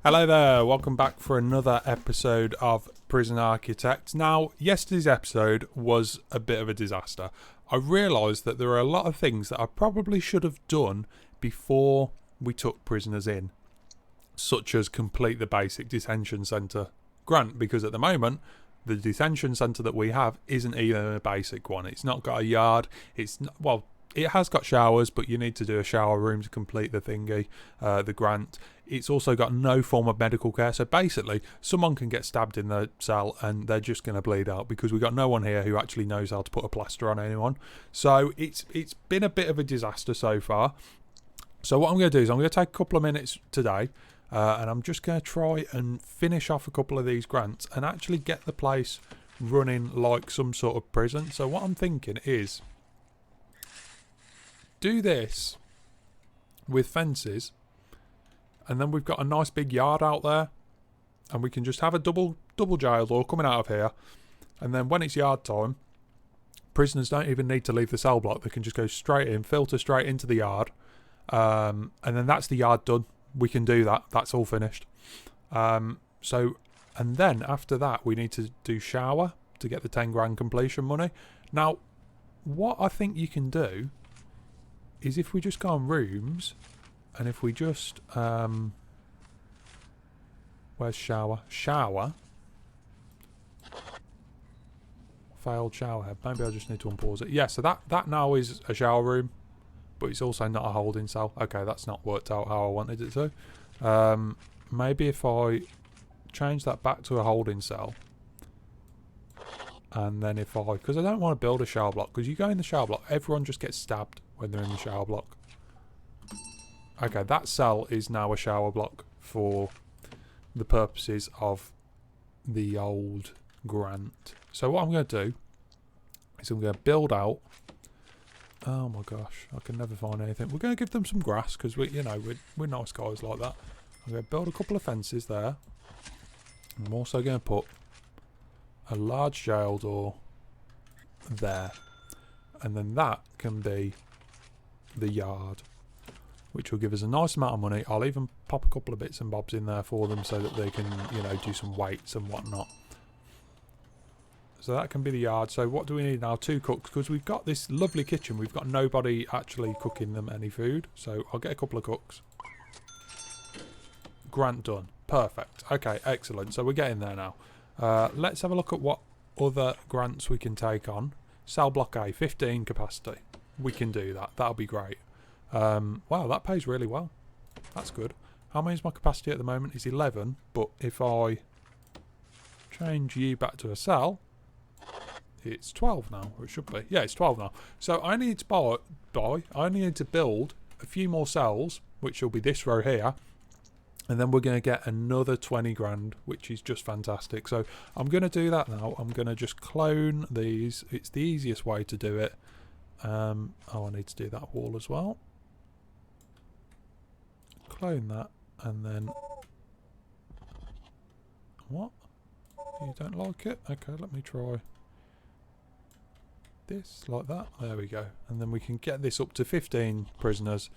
Hello there, welcome back for another episode of Prison Architect. Now, yesterday's episode was a bit of a disaster. I realised that there are a lot of things that I probably should have done before we took prisoners in, such as complete the basic detention centre grant, because at the moment, the detention centre that we have isn't even a basic one. It's not got a yard, it has got showers, but you need to do a shower room to complete the thingy, the grant. It's also got no form of medical care. So basically, someone can get stabbed in the cell and they're just going to bleed out because we've got no one here who actually knows how to put a plaster on anyone. So it's been a bit of a disaster so far. So what I'm going to do is I'm going to take a couple of minutes today and I'm just going to try and finish off a couple of these grants and actually get the place running like some sort of prison. So what I'm thinking is do this with fences, and then we've got a nice big yard out there, and we can just have a double jail door coming out of here, and then when it's yard time, prisoners don't even need to leave the cell block. They can just go straight in, filter straight into the yard, and then that's the yard done. We can do that. That's all finished. And then after that, we need to do shower to get the 10 grand completion money. Now, what I think you can do is if we just go on rooms, and if we just where's shower? Failed shower head. Maybe I just need to unpause it. Yeah, so that now is a shower room, but it's also not a holding cell. Okay, that's not worked out how I wanted it to. Maybe if I change that back to a holding cell, and then because I don't want to build a shower block, because you go in the shower block, everyone just gets stabbed when they're in the shower block. Okay, that cell is now a shower block for the purposes of the old grant. So what I'm going to do is I'm going to build out. Oh my gosh, I can never find anything. We're going to give them some grass because we're nice guys like that. I'm going to build a couple of fences there. I'm also going to put a large jail door there, and then that can be the yard, which will give us a nice amount of money. I'll even pop a couple of bits and bobs in there for them so that they can, do some weights and whatnot. So that can be the yard. So what do we need now? 2 cooks, because we've got this lovely kitchen. We've got nobody actually cooking them any food. So I'll get a couple of cooks. Grant done. Perfect. Okay, excellent. So we're getting there now. Let's have a look at what other grants we can take on. Cell block A, 15 capacity. We can do that. That'll be great. Wow, that pays really well. That's good. How many is my capacity at the moment? It's 11, but if I change you back to a cell, it's 12 now, or it should be. Yeah, it's 12 now. So I need to build a few more cells, which will be this row here, and then we're going to get another 20 grand, which is just fantastic. So I'm going to do that now. I'm going to just clone these. It's the easiest way to do it. I need to do that wall as well. Clone that, and then what? You don't like it? Okay, let me try this like that. There we go. And then we can get this up to 15 prisoners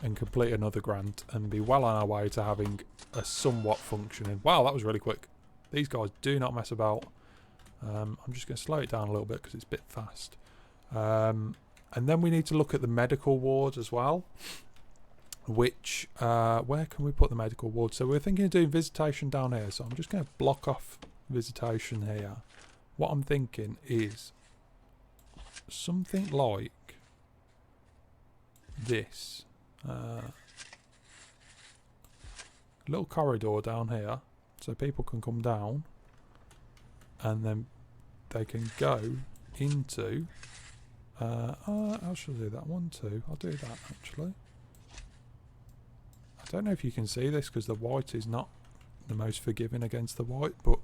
and complete another grant and be well on our way to having a somewhat functioning. Wow, that was really quick. These guys do not mess about. I'm just going to slow it down a little bit because it's a bit fast. And then we need to look at the medical wards as well, which, where can we put the medical ward? So we're thinking of doing visitation down here. So I'm just going to block off visitation here. What I'm thinking is something like this. Little corridor down here. So people can come down and then they can go into... I should do that one too. I'll do that actually. I don't know if you can see this because the white is not the most forgiving against the white, but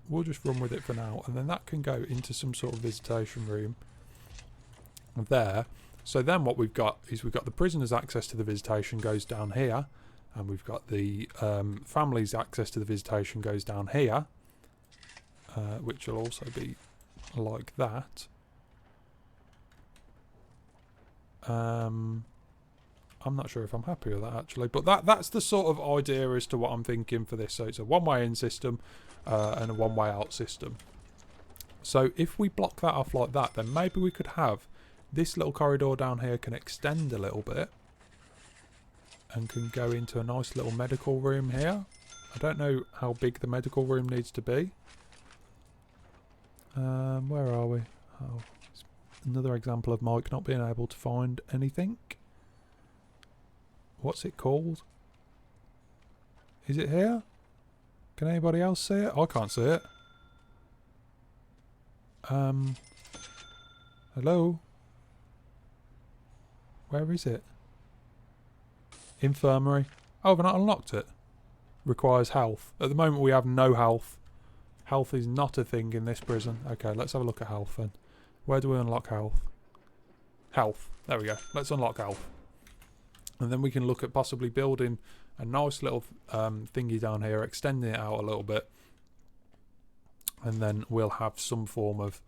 we'll just run with it for now. And then that can go into some sort of visitation room there. So then what we've got is we've got the prisoners' access to the visitation goes down here, and we've got the family's access to the visitation goes down here, which will also be like that. I I'm not sure if I'm happy with that actually, but that's the sort of idea as to what I'm thinking for this. So it's a one-way in system and a one-way out system. So if we block that off like that, then maybe we could have this little corridor down here can extend a little bit and can go into a nice little medical room here. I don't know how big the medical room needs to be. Where are we? Oh, it's another example of Mike not being able to find anything. What's it called? Is it here? Can anybody else see it? I can't see it. Hello? Where is it? Infirmary. Oh, we've not unlocked it. Requires health. At the moment we have no health. Health is not a thing in this prison. Okay, let's have a look at health then. Where do we unlock health? Health. There we go. Let's unlock health. And then we can look at possibly building a nice little thingy down here, extending it out a little bit. And then we'll have some form of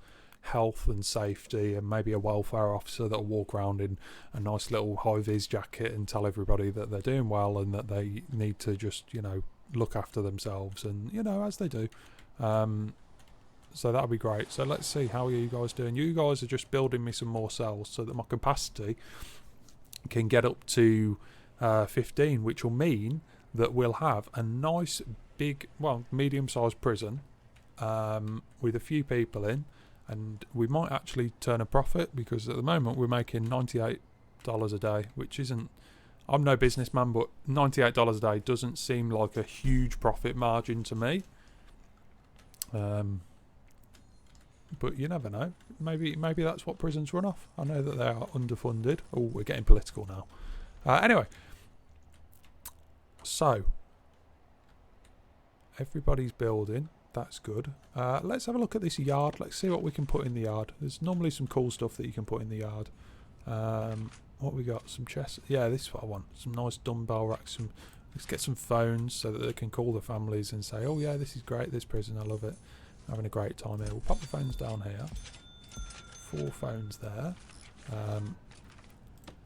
health and safety and maybe a welfare officer that'll walk around in a nice little high-vis jacket and tell everybody that they're doing well and that they need to just, you know, look after themselves and, you know, as they do. So that'll be great. So let's see, how are you guys doing? You guys are just building me some more cells so that my capacity can get up to 15, which will mean that we'll have a nice big, well, medium-sized prison with a few people in, and we might actually turn a profit because at the moment we're making $98 a day, which isn't, I'm no businessman, but $98 a day doesn't seem like a huge profit margin to me. But you never know. Maybe that's what prisons run off. I know that they are underfunded. Oh, we're getting political now. Anyway, so everybody's building. That's good. Let's have a look at this yard. Let's see what we can put in the yard. There's normally some cool stuff that you can put in the yard. What we got? Some chests. Yeah, this is what I want. Some nice dumbbell racks. Let's get some phones so that they can call the families and say, oh yeah, this is great, this prison, I love it. Having a great time here. We'll pop the phones down here. 4 phones there.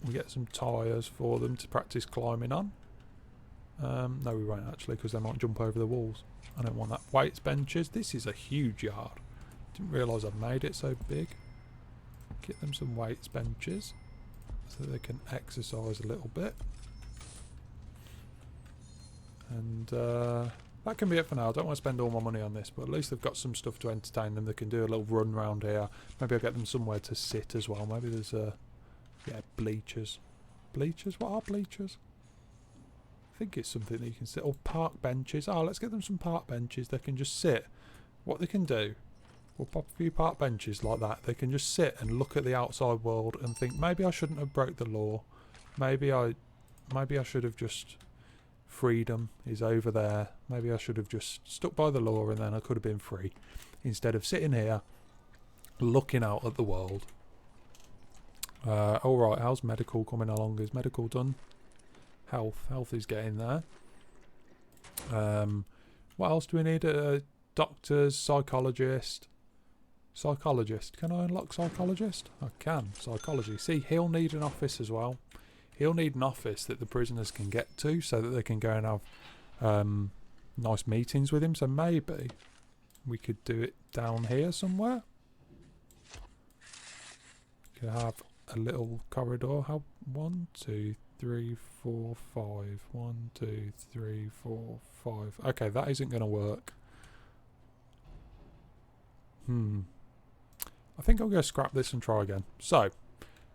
We get some tyres for them to practice climbing on. No, we won't actually, because they might jump over the walls. I don't want that. Weights benches. This is a huge yard. Didn't realise I'd made it so big. Get them some weights benches so they can exercise a little bit. And that can be it for now. I don't want to spend all my money on this, but at least they've got some stuff to entertain them. They can do a little run round here. Maybe I'll get them somewhere to sit as well. Maybe there's yeah, bleachers. Bleachers? What are bleachers? I think it's something that you can sit. Or park benches. Oh, let's get them some park benches. They can just sit. What they can do, we'll pop a few park benches like that. They can just sit and look at the outside world and think, maybe I shouldn't have broke the law. Maybe I should have just... Freedom is over there. Maybe I should have just stuck by the law and then I could have been free. Instead of sitting here looking out at the world. Alright, how's medical coming along? Is medical done? Health is getting there. What else do we need? Doctors, psychologist. Psychologist. Can I unlock psychologist? I can. Psychology. See, he'll need an office as well. He'll need an office that the prisoners can get to so that they can go and have nice meetings with him. So maybe we could do it down here somewhere. Could have a little corridor. How 1, 2, 3, 4, 5. 1, 2, 3, 4, 5. Okay, that isn't going to work. I think I'll go scrap this and try again. So,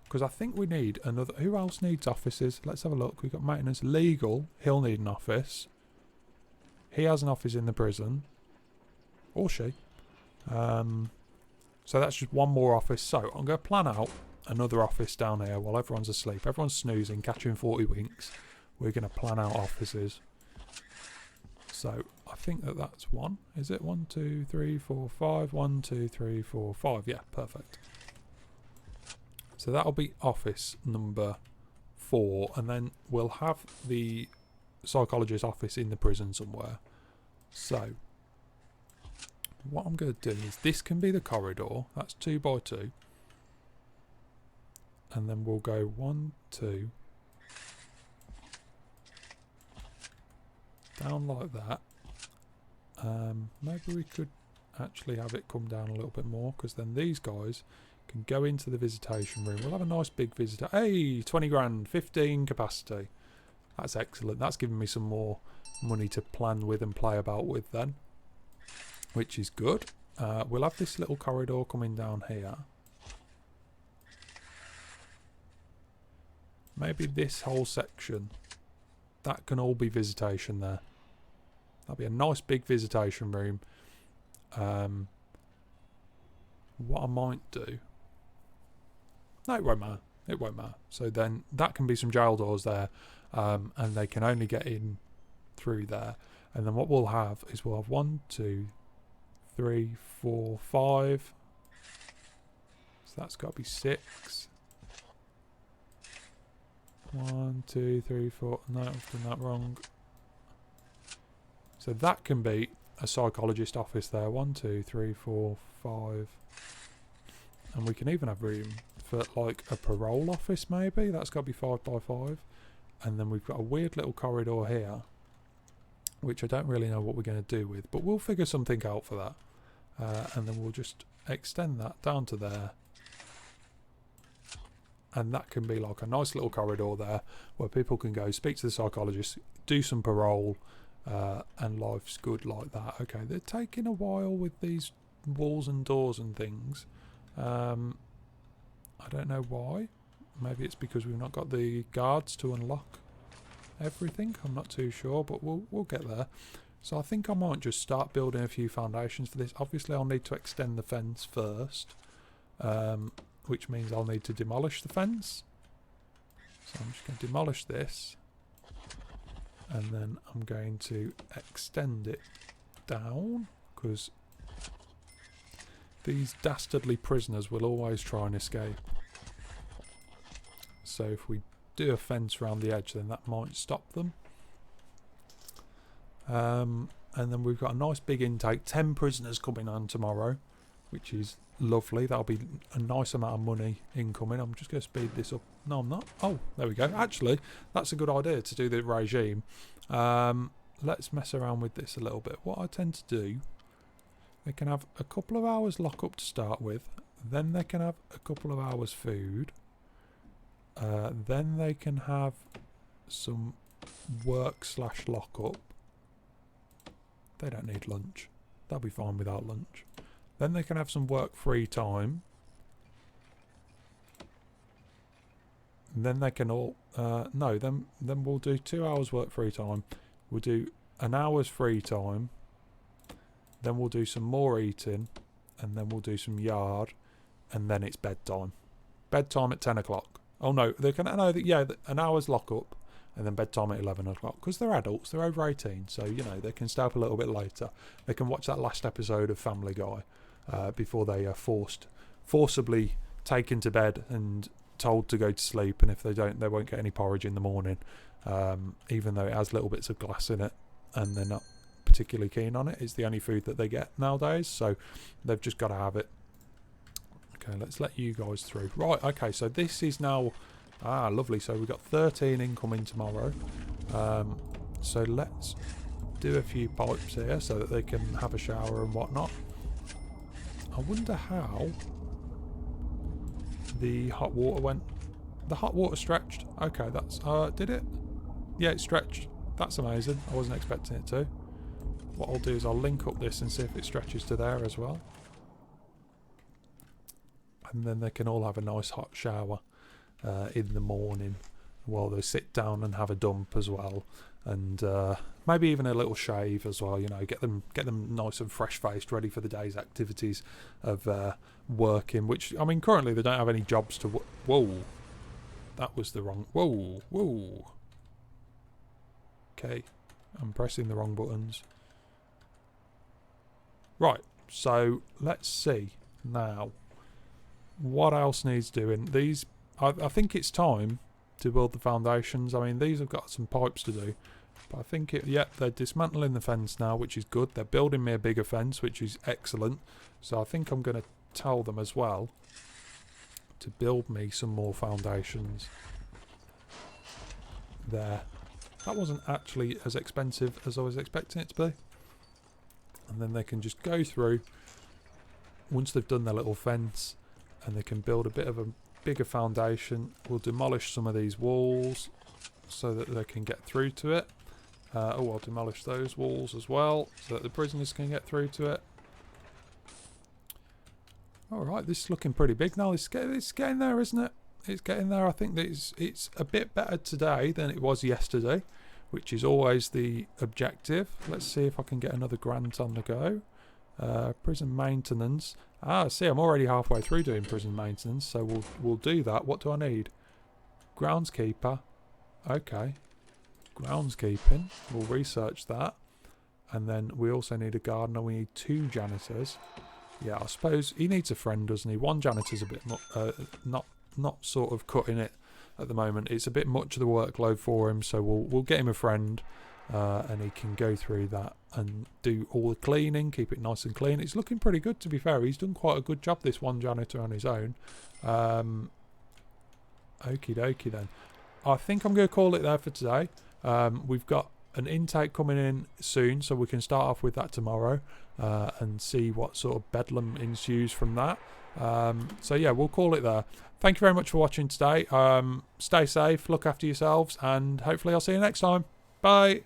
because I think we need another... Who else needs offices? Let's have a look. We've got maintenance. Legal. He'll need an office. He has an office in the prison. Or she. So that's just one more office. So I'm going to plan out another office down here while everyone's asleep. Everyone's snoozing, catching 40 winks. We're going to plan out offices. So I think that's one. Is it 1, 2, 3, 4, 5? 1, 2, 3, 4, 5. Yeah, perfect. So that'll be office number 4, and then we'll have the psychologist office in the prison somewhere. So what I'm going to do is this can be the corridor. That's 2 by 2, and then we'll go 1, 2, Down like that. Maybe we could actually have it come down a little bit more, because then these guys can go into the visitation room. We'll have a nice big visitor. Hey, 20 grand, 15 capacity. That's excellent. That's giving me some more money to plan with and play about with then, which is good. We'll have this little corridor coming down here. Maybe this whole section, that can all be visitation there. That'll be a nice big visitation room. What I might do... No, it won't matter. It won't matter. So then that can be some jail doors there, and they can only get in through there. And then what we'll have is we'll have 1, 2, 3, 4, 5. So that's got to be 6. 1, 2, 3, 4. No, I've done that wrong. So that can be a psychologist office there. 1, 2, 3, 4, 5. And we can even have room for like a parole office maybe. That's got to be 5 by 5. And then we've got a weird little corridor here, which I don't really know what we're going to do with, but we'll figure something out for that. And then we'll just extend that down to there. And that can be like a nice little corridor there where people can go speak to the psychologist, do some parole, and life's good like that. Okay, they're taking a while with these walls and doors and things. I don't know why. Maybe it's because we've not got the guards to unlock everything. I'm not too sure, but we'll get there. So I think I might just start building a few foundations for this. Obviously, I'll need to extend the fence first, which means I'll need to demolish the fence. So I'm just going to demolish this, and then I'm going to extend it down, because these dastardly prisoners will always try and escape. So if we do a fence around the edge, then that might stop them. And then we've got a nice big intake, 10 prisoners coming on tomorrow, which is lovely. That'll be a nice amount of money incoming. I'm just going to speed this up. No, I'm not. Oh, there we go. Actually, that's a good idea to do the regime. Let's mess around with this a little bit. What I tend to do, they can have a couple of hours lock up to start with. Then they can have a couple of hours food. Then they can have some work / lock up. They don't need lunch. They'll be fine without lunch. Then they can have some work free time. And then they can all... no, then we'll do 2 hours work free time. We'll do an hour's free time. Then we'll do some more eating. And then we'll do some yard. And then it's bedtime. Bedtime at 10 o'clock. Oh no, they can... No, yeah, an hour's lock up. And then bedtime at 11 o'clock. Because they're adults, they're over 18. So, you know, they can stay up a little bit later. They can watch that last episode of Family Guy before they are forcibly taken to bed and told to go to sleep. And if they don't, they won't get any porridge in the morning. Even though it has little bits of glass in it. And they're not particularly keen on it. It's the only food that they get nowadays. So they've just got to have it. Okay, let's let you guys through. Right, okay, so this is now... Ah, lovely. So we've got 13 incoming tomorrow. So let's do a few pipes here so that they can have a shower and whatnot. I wonder how the hot water went. The hot water stretched. Okay, that's... did it? Yeah, it stretched. That's amazing. I wasn't expecting it to. What I'll do is I'll link up this and see if it stretches to there as well. And then they can all have a nice hot shower. In the morning while they sit down and have a dump as well, and maybe even a little shave as well, you know, get them nice and fresh faced, ready for the day's activities of working, which I mean currently they don't have any jobs to whoa, that was the wrong whoa, okay, I'm pressing the wrong buttons. Right, so let's see now what else needs doing. These I think it's time to build the foundations. I mean, these have got some pipes to do. But I think, they're dismantling the fence now, which is good. They're building me a bigger fence, which is excellent. So I think I'm going to tell them as well to build me some more foundations. There. That wasn't actually as expensive as I was expecting it to be. And then they can just go through, once they've done their little fence, and they can build a bit of a bigger foundation. We'll demolish some of these walls so that they can get through to it. I'll demolish those walls as well so that the prisoners can get through to it. Alright, this is looking pretty big now. It's getting there, isn't it? It's getting there. I think that it's a bit better today than it was yesterday, which is always the objective. Let's see if I can get another grant on the go. Prison maintenance. See, I'm already halfway through doing prison maintenance, so we'll do that. What do I need? Groundskeeper. Okay. Groundskeeping. We'll research that. And then we also need a gardener. We need 2 janitors. Yeah, I suppose he needs a friend, doesn't he? 1 janitor's a bit not sort of cutting it at the moment. It's a bit much of the workload for him, so we'll get him a friend, and he can go through that and do all the cleaning, keep it nice and clean. It's looking pretty good, to be fair. He's done quite a good job, this 1 janitor on his own. Okie dokie then. I think I'm going to call it there for today. We've got an intake coming in soon, so we can start off with that tomorrow and see what sort of bedlam ensues from that. So yeah, we'll call it there. Thank you very much for watching today. Stay safe, look after yourselves, and hopefully I'll see you next time. Bye.